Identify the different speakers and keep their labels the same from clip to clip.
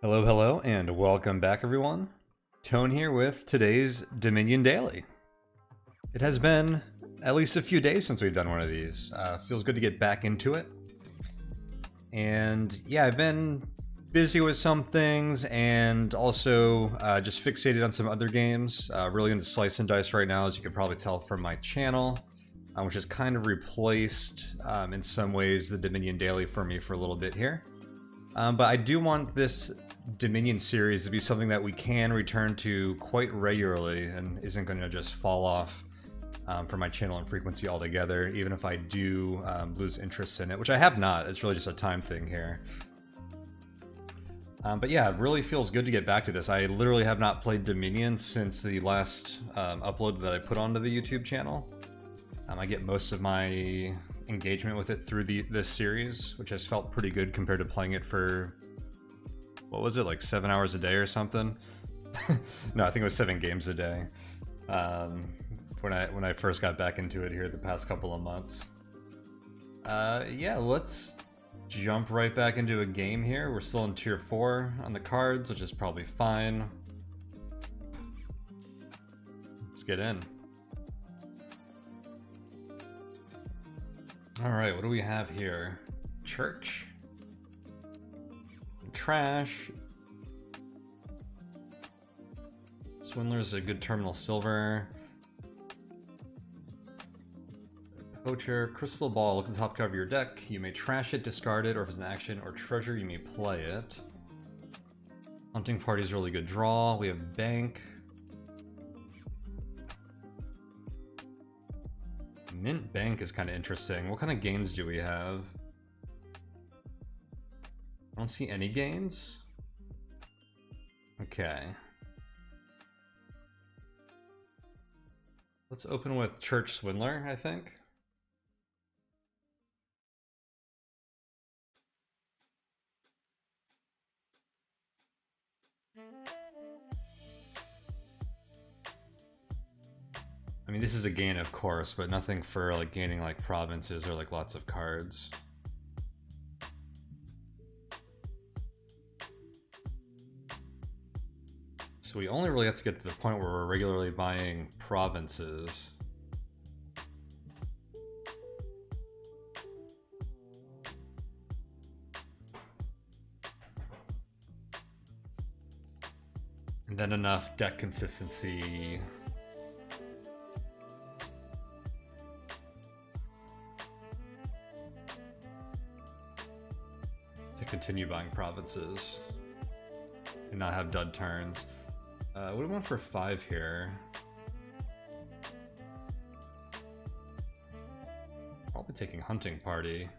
Speaker 1: Hello, hello, and welcome back, everyone. Tone here with today's Dominion Daily. It has been at least a few days since we've done one of these. Feels good to get back into it. And yeah, I've been busy with some things and also just fixated on some other games. Really into Slice and Dice right now, as you can probably tell from my channel, which has kind of replaced, in some ways, the Dominion Daily for me for a little bit here. But I do want this Dominion series to be something that we can return to quite regularly and isn't going to just fall off from my channel and frequency altogether, even if I do lose interest in it, which I have not. It's really just a time thing here. But yeah, it really feels good to get back to this. I literally have not played Dominion since the last upload that I put onto the YouTube channel. I get most of my engagement with it through this series, which has felt pretty good compared to playing it for, what was it, like 7 hours a day or something? No, I think it was 7 games a day. When I first got back into it here the past couple of months. Yeah, let's jump right back into a game here. We're still in tier 4 on the cards, which is probably fine. Let's get in. Alright, what do we have here? Church. Trash. Swindler's a good terminal silver. Poacher. Crystal ball. Look at the top cover of your deck. You may trash it, discard it, or if it's an action or treasure, you may play it. Hunting party's a really good draw. We have bank. Mint bank is kind of interesting. What kind of gains do we have? I don't see any gains. Okay. Let's open with Church Swindler, I think. I mean, this is a gain, of course, but nothing for like gaining like provinces or like lots of cards. So we only really have to get to the point where we're regularly buying provinces. And then enough deck consistency to continue buying provinces and not have dud turns. What do we want for 5 here? Probably taking Hunting Party.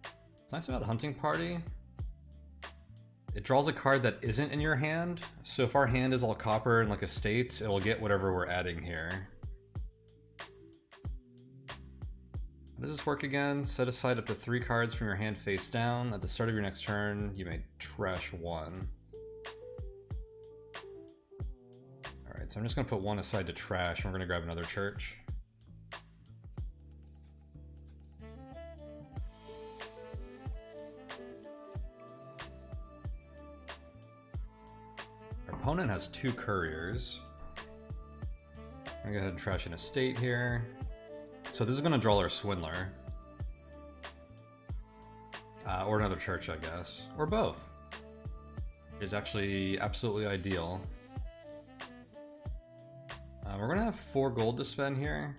Speaker 1: What's nice about Hunting Party? It draws a card that isn't in your hand, so if our hand is all copper and like estates, it'll get whatever we're adding here. How does this work again? Set aside up to 3 cards from your hand face down. At the start of your next turn, you may trash 1. Alright, so I'm just going to put 1 aside to trash, and we're going to grab another church. Our opponent has 2 couriers. I'm going to go ahead and trash an estate here. So this is going to draw our Swindler. Or another church, I guess. Or both. It's actually absolutely ideal. We're going to have 4 gold to spend here.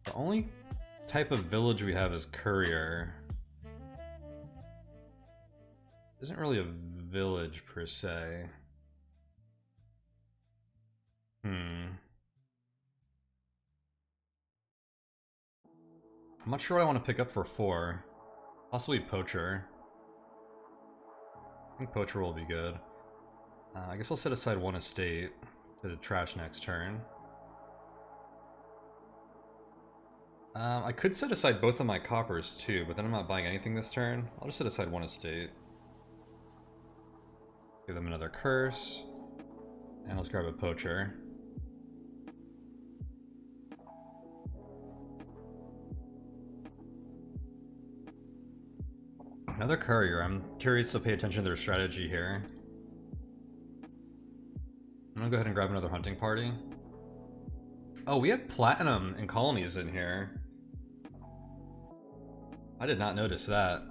Speaker 1: The only type of village we have is courier. Isn't really a village per se. I'm not sure what I want to pick up for 4. Possibly Poacher. I think Poacher will be good. I guess I'll set aside 1 estate to trash next turn. I could set aside both of my coppers too, but then I'm not buying anything this turn. I'll just set aside 1 estate. Give them another curse. And let's grab a Poacher. Another courier. I'm curious to pay attention to their strategy here. I'm gonna go ahead and grab another hunting party. Oh, we have platinum and colonies in here. I did not notice that.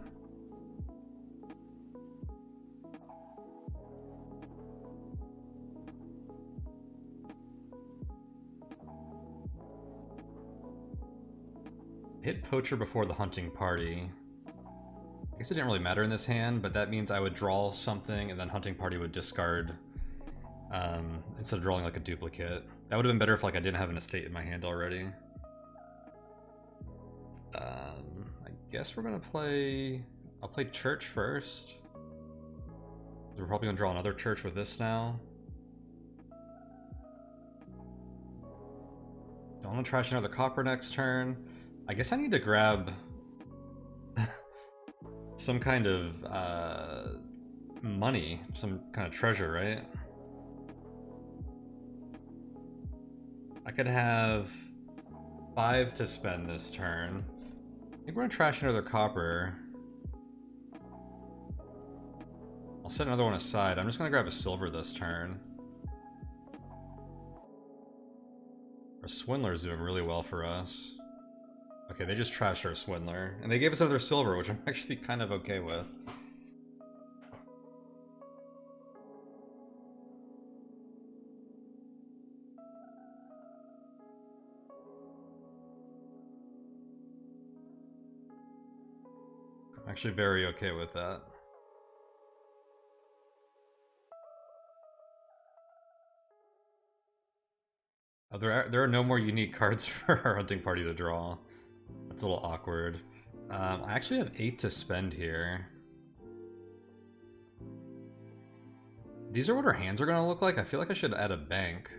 Speaker 1: Hit poacher before the hunting party. I guess it didn't really matter in this hand, but that means I would draw something and then hunting party would discard instead of drawing like a duplicate. That would have been better if like I didn't have an estate in my hand already. I guess we're gonna play... I'll play church first. We're probably gonna draw another church with this now. Don't want to trash another copper next turn. I guess I need to grab some kind of money, some kind of treasure, right? I could have 5 to spend this turn. I think we're gonna trash another copper. I'll set another one aside. I'm just gonna grab a silver this turn. Our Swindler's doing really well for us. Okay, they just trashed our Swindler. And they gave us another silver, which I'm actually kind of okay with. I'm actually very okay with that. Oh, there are no more unique cards for our hunting party to draw. That's a little awkward. I actually have 8 to spend here. These are what our hands are gonna look like. I feel like I should add a bank.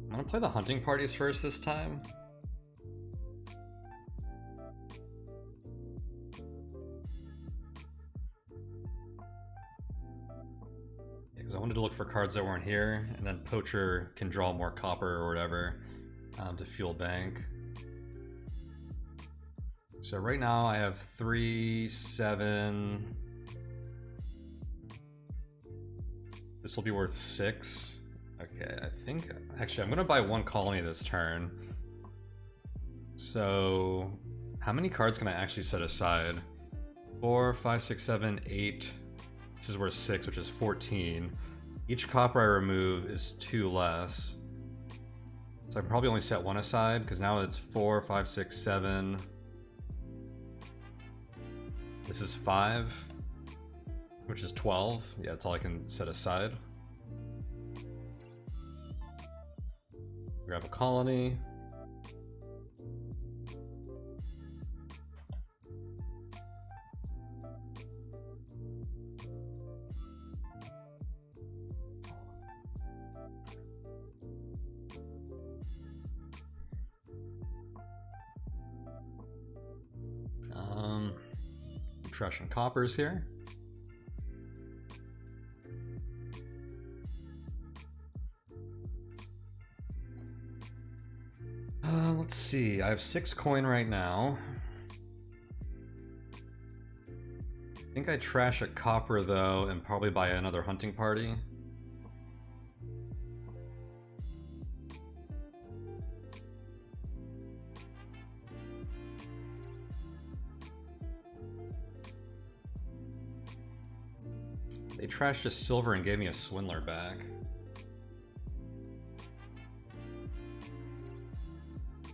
Speaker 1: I'm gonna play the hunting parties first this time. Yeah, because I wanted to look for cards that weren't here, and then Poacher can draw more copper or whatever to fuel bank. So right now I have 3, 7. This will be worth 6. Okay, I think... Actually, I'm going to buy 1 colony this turn. So... How many cards can I actually set aside? 4, 5, 6, 7, 8. This is worth 6, which is 14. Each copper I remove is 2 less. So I can probably only set 1 aside, because now it's 4, 5, 6, 7. This is 5, which is 12. Yeah, that's all I can set aside. Grab a colony. Trash and coppers here. Let's see, I have 6 coin right now. I think I trash a copper though and probably buy another hunting party. They trashed a silver and gave me a Swindler back.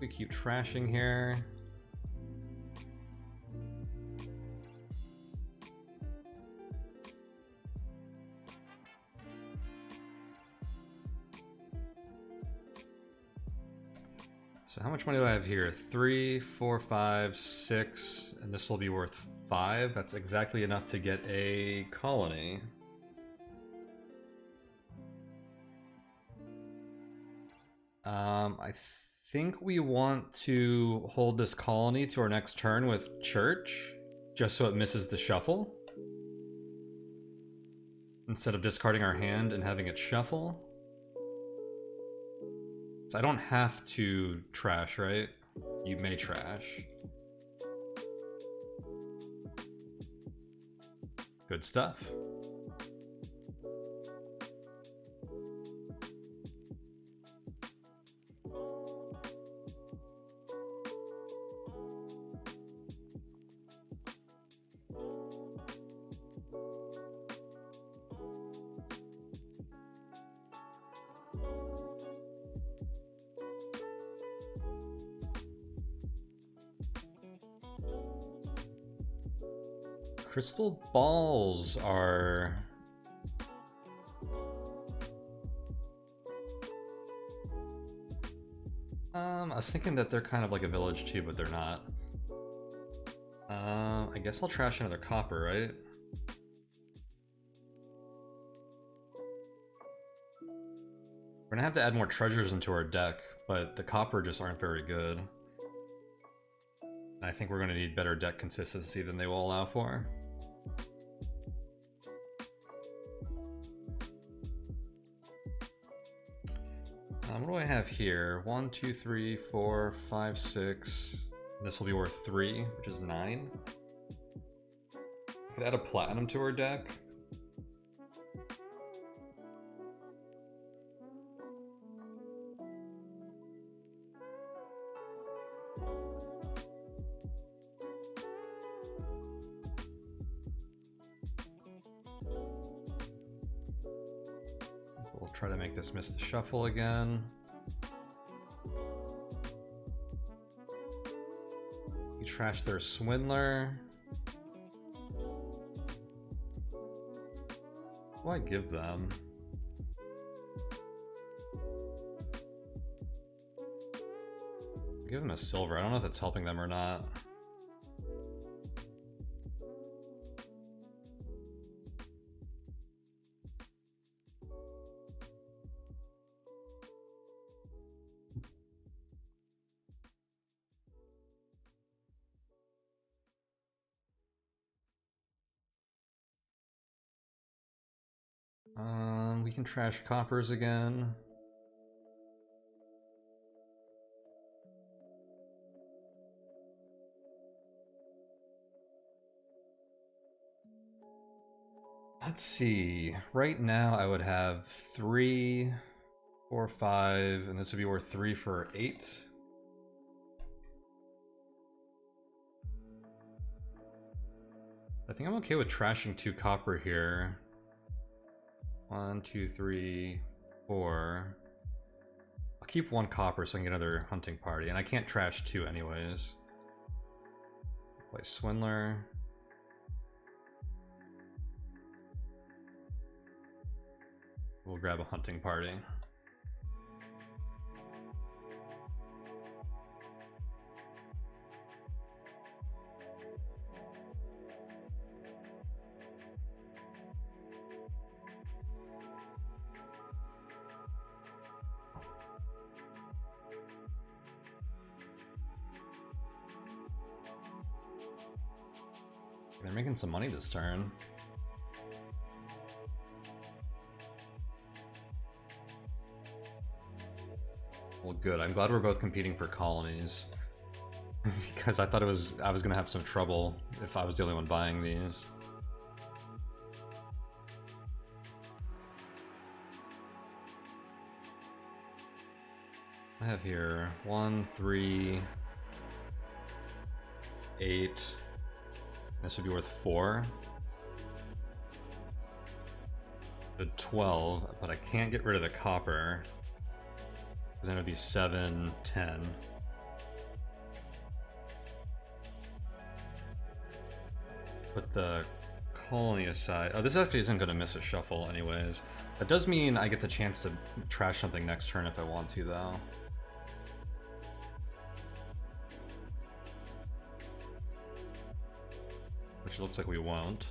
Speaker 1: We keep trashing here. So how much money do I have here? 3, 4, 5, 6, and this will be worth 5. That's exactly enough to get a colony. I think we want to hold this colony to our next turn with Church, just so it misses the shuffle. Instead of discarding our hand and having it shuffle. So I don't have to trash, right? You may trash. Good stuff. Crystal balls are... I was thinking that they're kind of like a village too, but they're not. I guess I'll trash another copper, right? We're gonna have to add more treasures into our deck, but the copper just aren't very good. I think we're gonna need better deck consistency than they will allow for. What do I have here? 1, 2, 3, 4, 5, 6. This will be worth 3, which is 9. Could add a platinum to our deck. We'll try to make this miss the shuffle again. You trash their Swindler. What do I give them? Give them a silver. I don't know if that's helping them or not. We can trash coppers again. Let's see. Right now I would have 3, 4, 5, and this would be worth 3 for 8. I think I'm okay with trashing 2 copper here. 1, 2, 3, 4. I'll keep 1 copper so I can get another hunting party, and I can't trash 2 anyways. Play Swindler. We'll grab a hunting party. They're making some money this turn. Well, good. I'm glad we're both competing for colonies. Because I thought I was gonna have some trouble if I was the only one buying these. I have here 1, 3, 8. This would be worth 4. The 12, but I can't get rid of the copper. Because then it would be 7, 10. Put the colony aside. Oh, this actually isn't going to miss a shuffle anyways. That does mean I get the chance to trash something next turn if I want to, though. which looks like we won't.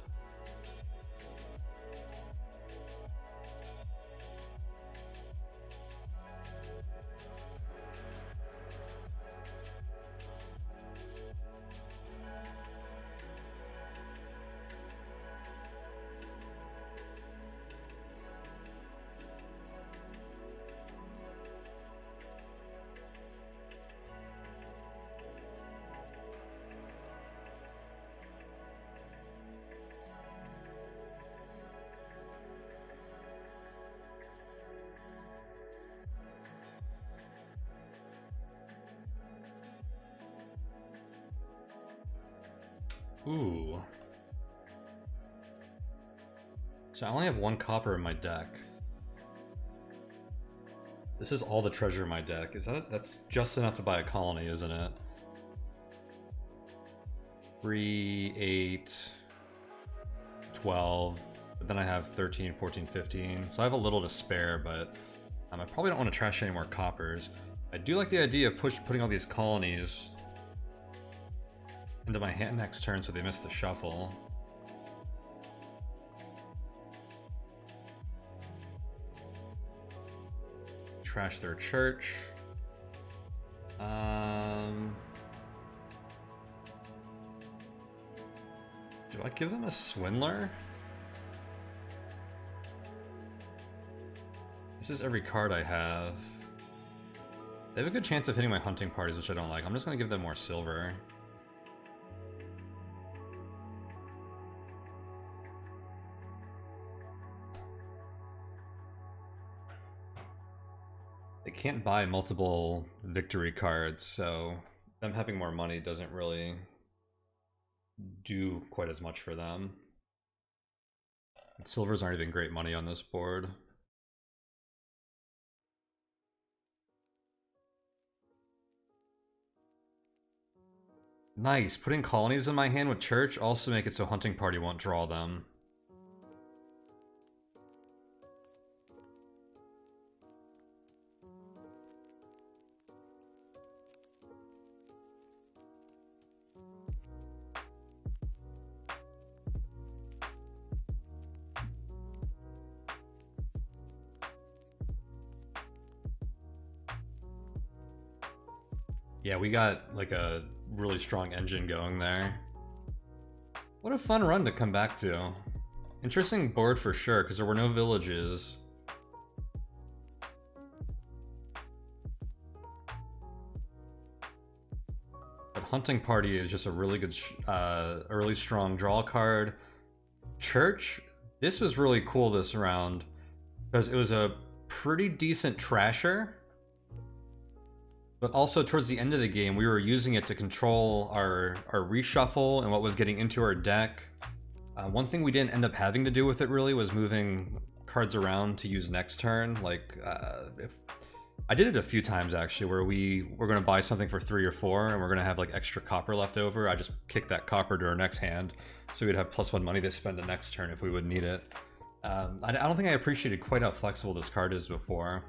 Speaker 1: Ooh. So I only have 1 copper in my deck. This is all the treasure in my deck. Is that that's just enough to buy a colony, isn't it? 3, 8, 12, but then I have 13, 14, 15. So I have a little to spare, but I probably don't want to trash any more coppers. I do like the idea of putting all these colonies into my hand next turn so they miss the shuffle. Trash their church. Do I give them a swindler? This is every card I have. They have a good chance of hitting my hunting parties, which I don't like. I'm just going to give them more silver. They can't buy multiple victory cards, so them having more money doesn't really do quite as much for them. And silvers aren't even great money on this board. Nice. Putting colonies in my hand with church also make it so hunting party won't draw them. Yeah, we got like a really strong engine going there. What a fun run to come back to. Interesting board for sure, because there were no villages. But Hunting Party is just a really good, early strong draw card. Church, this was really cool this round, because it was a pretty decent trasher. But also towards the end of the game, we were using it to control our reshuffle and what was getting into our deck. One thing we didn't end up having to do with it really was moving cards around to use next turn. Like, if I did it a few times actually, where we were going to buy something for 3 or 4 and we're going to have like extra copper left over. I just kicked that copper to our next hand, so we'd have +1 money to spend the next turn if we would need it. I don't think I appreciated quite how flexible this card is before.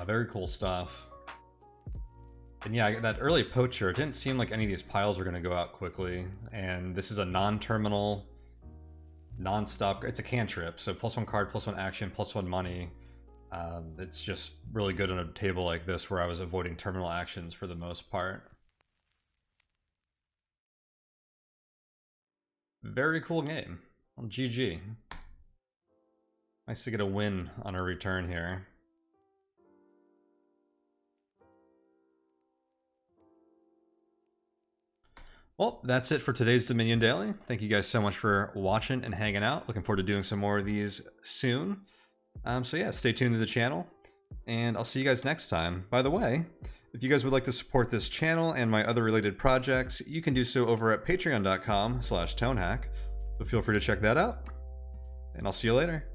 Speaker 1: Very cool stuff. And yeah, that early poacher, it didn't seem like any of these piles were going to go out quickly. And this is a non-terminal, non-stop, it's a cantrip. So +1 card, +1 action, +1 money. It's just really good on a table like this where I was avoiding terminal actions for the most part. Very cool game. Well, GG. Nice to get a win on a return here. Well, that's it for today's Dominion Daily. Thank you guys so much for watching and hanging out. Looking forward to doing some more of these soon. So yeah, stay tuned to the channel, and I'll see you guys next time. By the way, if you guys would like to support this channel and my other related projects, you can do so over at patreon.com/Tonehack. So feel free to check that out, and I'll see you later.